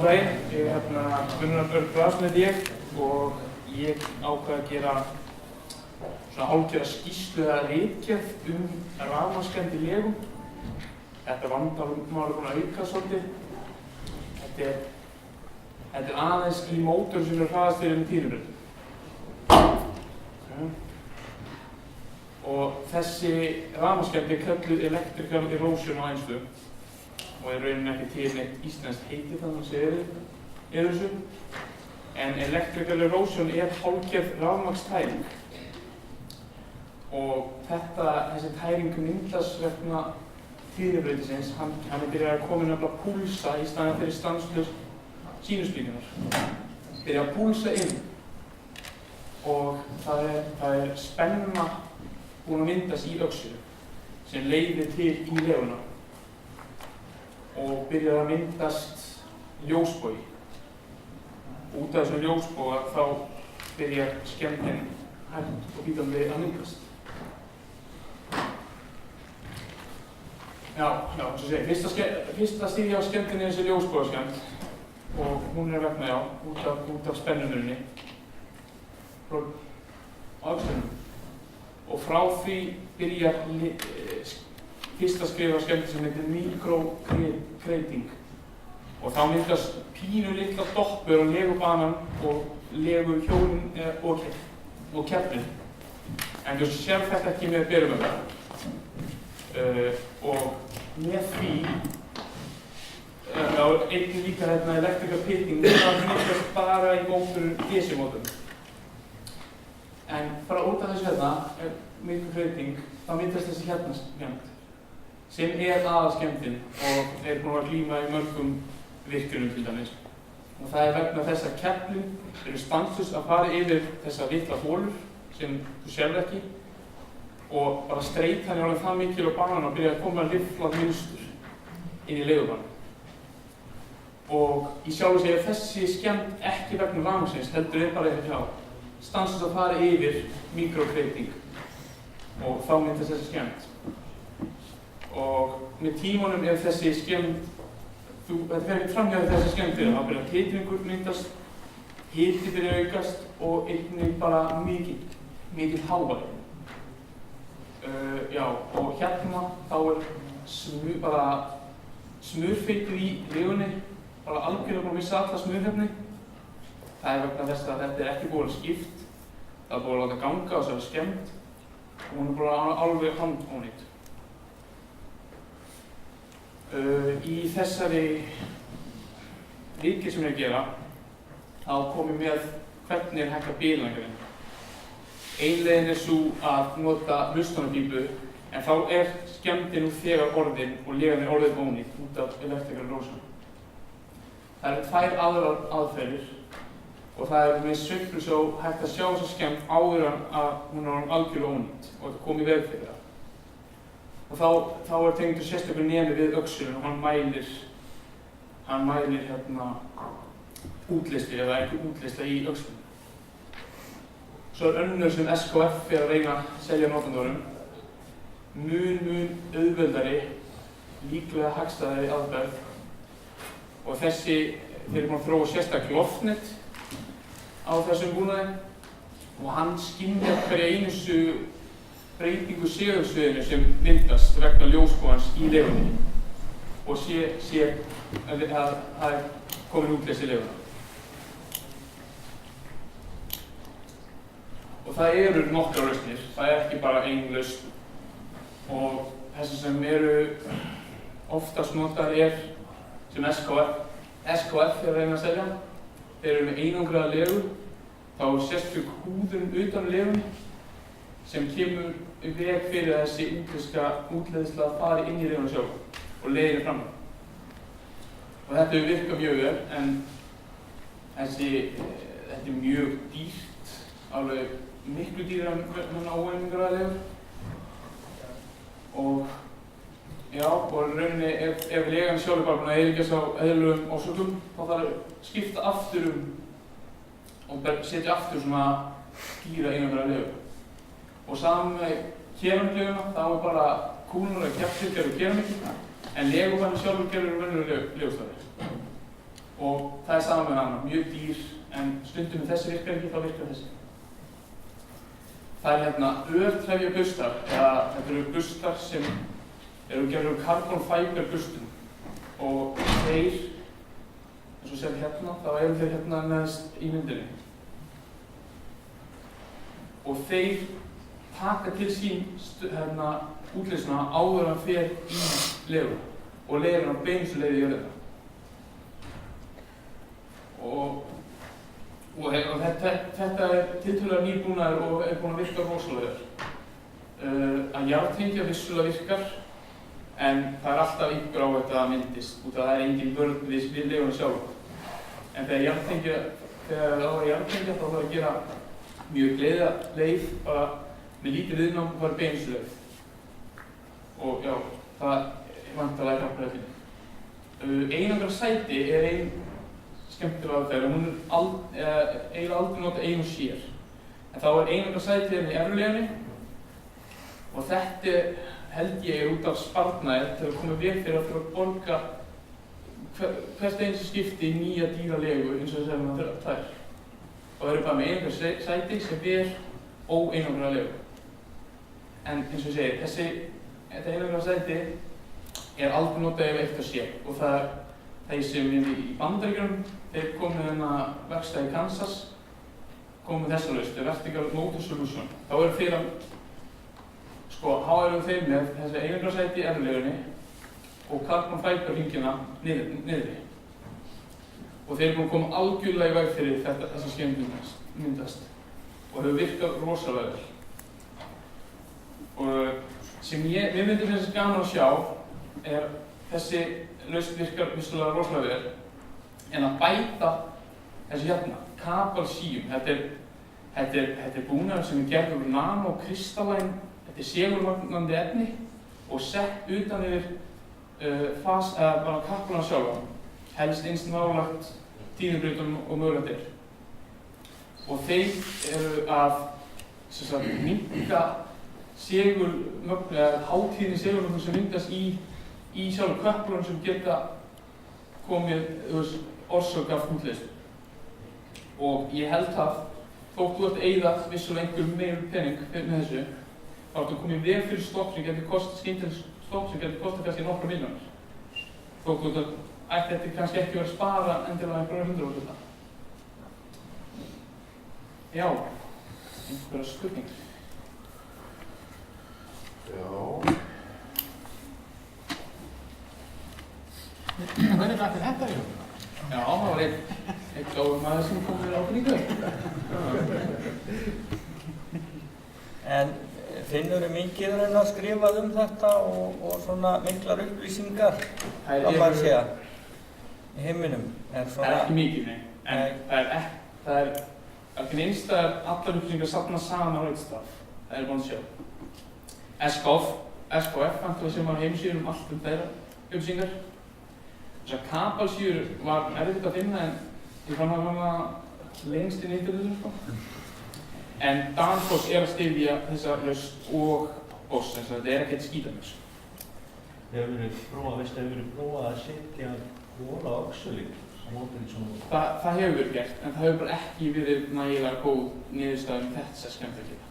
Góðan daginn, ég er Gunnar Örn Brasson heiti ég og ég ákvað að gera svona hálfgerða skýrslu eða ritgerð rafmagnskennd í legum. Þetta vandamál er búin að auka svolítið. Þetta er aðeins í mótor sem er hraðast fyrir tíðnibreytum. Og þessi rafmagnskennd er kölluð electrical erosion á einslu. Og er rauninni ekki til neitt íslenskt heiti þannig að segja þessu. En electrical erosion er hálfgerð rafmagnstæring. Og þessi tæring myndast vegna tíðnibreytisins. Hann er byrjað að koma nefnilega púlsa í staðinn fyrir stanslaus sínusbylgjurnar. Byrjað að púlsa inn. Og það er spenna búin að myndast í öxlu sem leiðir til í leguna. Og byrjar að myndast ljósbogi. Út af þessum ljósboga þá byrjar skemmdin hægt og bítandi að myndast. Eins og segja, fyrsta stigið á skemmdinni er þessi ljósbogaskemmd og hún er vegna, út af spennunurni frá öxlunum. Og frá því byrjar fyrsta skrifa skemmti sem heitir mikrokreiting. Og þá myndast pínu litla doppur á legubanan og leguhjólinn og keflinn. En þú sér þetta ekki með berumöfla. Og með því, einnig líka electrical pitting, það myndast bara í mótorum DC-mótorum. En frá út af þessu mikrokreiting, þá myndast þessi skemmd. Sem er aðalskemmdin og er búin að glíma í mörgum virkjunum til dæmis. Og það er vegna þess að keflin eru stanslaust að fara yfir þessa litla holur sem þú sérð ekki og bara streit hann alveg það mikil á banan og byrja að koma rifflað mynstur inn í legubanan. Og í sjálfu sér þessi skemmd ekki vegna rafmagnsins, heldur er bara hjá stanslaust að fara yfir mikrokreiting og þá myndast þessi skemmd. Og með tímanum ef þessi skemmd, þetta fer ekki framhjá þessi skemmdir, þá byrjar titringur myndast, hiti byrjar að aukast og einnig bara mikið hávæði. Og hérna þá er bara smurfeitið í legunni, bara algjörlega búin að missa alla smurhefni. Það er vegna þess að þetta er ekki búin að skipt, það er búin að láta ganga á þessari skemmd og hún er búin alveg handónýtt. Í þessari ritgerð sem ég er að gera, þá kom ég með hvernig er hægt að bila einhverjum. Ein leiðin er sú að nota hlustunarpípu, en þá er skemmdin nú þegar orðin og legan er orðið ónýtt út af electrical erosion. Það eru tvær aðrar aðferðir og það er með sveiflu svo hægt að sjá þessa skemmd áður en að hún er algjörlega ónýtt og þetta kom í veg fyrir það. Og þá er tengdur sérstaklega nemi við öxulinn og hann mælir útleysli eða einhver útleysla í öxulinn. Svo er önnur sem SKF er að reyna að selja notendurum. Mun auðveldari, líklega hagstæðari aðferð. Og þessi, þeir eru búin að þróa sérstaklega loftnet á þessum búnaði og hann skynjar hverja einustu breytingu segulsviðinu sem myndast vegna ljósbogans í legunni og sér að það er komin útleysli í leguna. Og það eru nokkrar lausnir, það er ekki bara ein lausn og þessi sem eru oftast notaðir sem SKF er að reyna að selja. Þeir eru með einangraða legu, þá er sérstök húðun utan legunni sem kemur í veg fyrir að þessi útleiðsla fari inn í leguna sjálf og leiðir fram. Og þetta hefur virkað mjög vel, en þetta er mjög dýrt, alveg miklu dýrar en óeiningraða legur. Og rauninni ef legan sjálf er bara búin að eyðileggjast á eðlilegum orsökum, þá þarf að skipta aftur og setja aftur svona gíra einangraða legur. Og saman með keramikleguna, þá er bara kúlunar og keftir gerður keramik, en legubanni sjálfur gerður venjulegur legustafir. og það sama með hana, mjög dýr, en stundum þessi virkar ekki, þá virkar þessi. Það örtrefja bustar, eða þetta eru bustar sem eru gerðir úr carbon fiber bustum og þeir, eins og sér þá eru þeir neðst í myndinni. Og þeir taka til sín útleysuna áður hann fer í legu og legir hann á beinustu leið í jörðina. Og þetta tiltölulega nýr búnaður og búinn að virka rosalega vel. Að jarðtengja vissulega virkar, en það alltaf ykkur á þetta að myndist, út af það engin vörn við leguna sjálf. En þegar það var jarðtengja þá þarf að gera mjög gleiða leið, bara með lítið viðnám og bara beinustu leið. Og já, það er vantarlega hjálplega fyrir. Einangra sæti ein skemmtilega aðferð, hún eiginlega aldrei notað ein og sér. En þá einangra sæti í efruleginni og þetta held ég út af sparnaði til að koma veg fyrir að þurfa að borga hvert eins skipti í nýja dýra legu eins og þess að maður þær. Og það eru bara með einangra sæti sem óeinangra legu. En eins og ég segi, þetta einangra sæti aldrei notað ef eitt og sér og það þeir sem í Bandaríkjunum, þeir komu verkstæði í Kansas, komu þessa lausn, Vertical Motor Solution. Þá eru þeir þeir með þessi einangra sæti í efrulegunni og carbon fiber hringina niðri. Og þeir eru búin að koma algjörlega í veg fyrir þessa skemm myndast og hefur virkað rosalega vel. Og sem mér myndi finnst gaman að sjá þessi lausn virkar vissulega rosalega vel, en að bæta þessi kapalsíum. Þetta er búnaður sem gerður úr nanokristallæn, þetta segulmagnandi efni og sett utan yfir bara kapalana sjálfa, helst eins nálægt tíðnibrautum og mögulegt er. Og þeir eru að minnka segulmögn, eða hátíðni segulmögn sem myndast í sjálfum köplunum sem geta komið orsök af útleyslu. Og ég held að þótt þú ert að eyða vissulega einhver meiri pening með þessu, þá ertu að koma í veg fyrir stopp sem getur kostað kannski nokkra milljónir. Þótt þú ætti þetta kannski ekki verið að spara endilega einhverja hundruð. Já, einhverja spurningar? Já. Hvernig dætti þetta í huguna? Já, það var einn góður maður sem kom fyrir ábyrningu. En finnurðu mikið að skrifa þetta og svona miklar upplýsingar, hvað maður segja, í heiminum? Það er ekki mikið, nei. En það er ekki einstæðar allar upplýsingar safnað saman á eitt stað. Það er búin að sjá. SKF, sem var heimasíður allt þeirra upplýsingar. Þessar kapalsíður var erfitt að finna, en ég fann það lengst inn í internetinu. En Danfoss að styðja þessa lausn og Bosch, þess að þetta ekkert skítamöss. Hefur verið prófað að setja hola á öxulinn á móti því svona? Það hefur verið gert, en það hefur bara ekki verið nægilega góð niðurstaða þetta skemmtilega.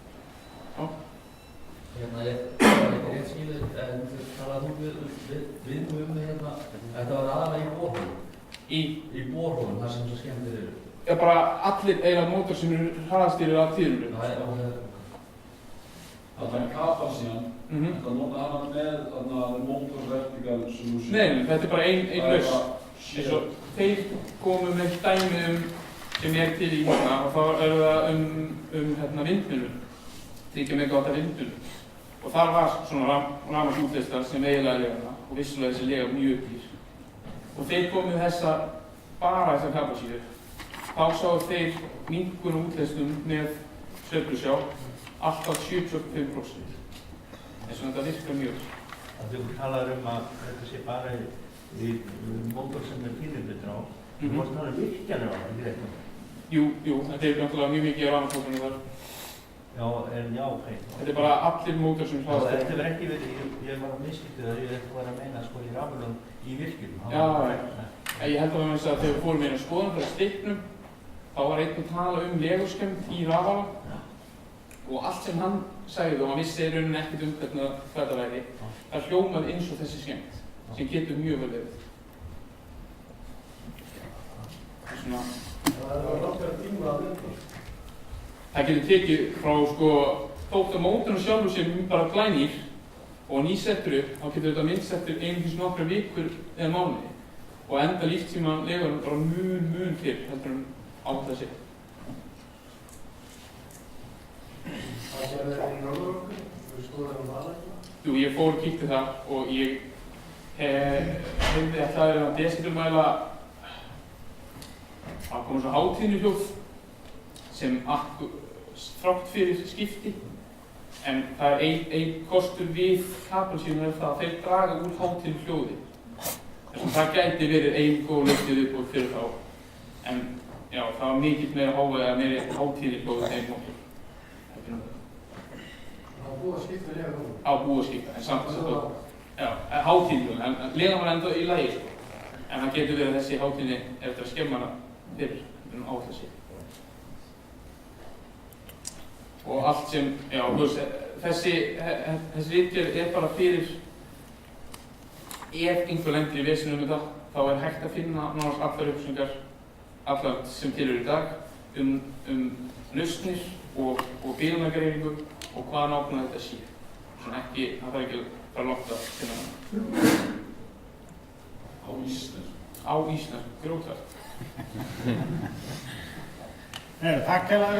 Ég ekki rétt skilið, en þú talaði við þetta var aðalega í borholum. Í borholum, þar sem svo skemmtir eru. Já, bara allir eiginlega mótor sem eru hraðastýrir af tíðunum. Það er kapalsíðan, þetta nota hana með Motor Vertical Solution. Nei, þetta er bara ein lausn. Þeir komu með dæmi sem til í hérna og þá eru það vindmyllur, 30 megawattar vindmyllur. Og þar var svona rafmagnsútleyslar sem eiginlega er lega og vissulega þessi lega mjög dýr. Og þeir komu bara þessar kapalsíður. Þá sáu þeir minnkun á útleiðslum með sveiflusjá alltaf 75%. Þess vegna þetta virkar mjög. Þú talar að þetta sé bara í mótor sem tíðnibrautir á. Þú varst að tala virkjanir á það, ekki rétt? Jú, þetta er náttúrulega mjög mikið á rafmagnsmótornum þar. Já, en já, ok. Þetta er bara allir mótor sem hraðast. Þetta verður ekki verið, ég var að misskipta það, ég var að meina í rafmagnsmótornum í virkjunum. Já. Ég held að þegar við fórum inn á skoðun fyrir stikknum, þá var einn að tala leguskemmd í Ravala og allt sem hann sagði og hann vissi í rauninni ekkert hvernig þetta væri, það hljómaði eins og þessi skemmd sem getur mjög vel verið. Það var nokkra tíma að vinna. Það getur tekið frá þótt að mótorinn sjálfur sé bara glænýr og nýsettur upp, þá getur þetta myndsettur einhvers nokkra vikur eða mánuði og enda líftíma legunar bara mun fyrr heldur á þessi. Það gerði þetta í Norðurorku, þú skoðaði það eitthvað? Jú, ég fór og kíkti það og ég hefði að það að desibelmæla að koma svo hátíðnihljóð sem þrátt fyrir skipti en það ein kostur við kapelsínu það að þeir draga úr hátíðnihljóði. Það gæti verið ein góð lausn viðbót fyrir þá en já, það var mikill meira hátíðnihljóð en ein mótor. Það var búið að skipta lega góð? Á búið að skipta, en samt þess að já, hátíðnihljóð, en legan var enda í lagi en það getur verið að þessi hátíðni eftir að skemma hana fyrir á þessi. Og allt sem, já, þessi ritgerð bara fyrir ef einhver lendir í vesinu um þetta, þá hægt að finna nánast allar upplýsingar, allar sem til í dag, lausnir og bílunargreiningu og hvað nákvæmlega þetta sé. Svona ekki, það þarf ekki að fara langt að finna hana. Á íslensku. Á íslensku, grjótvært. Takk fyrir.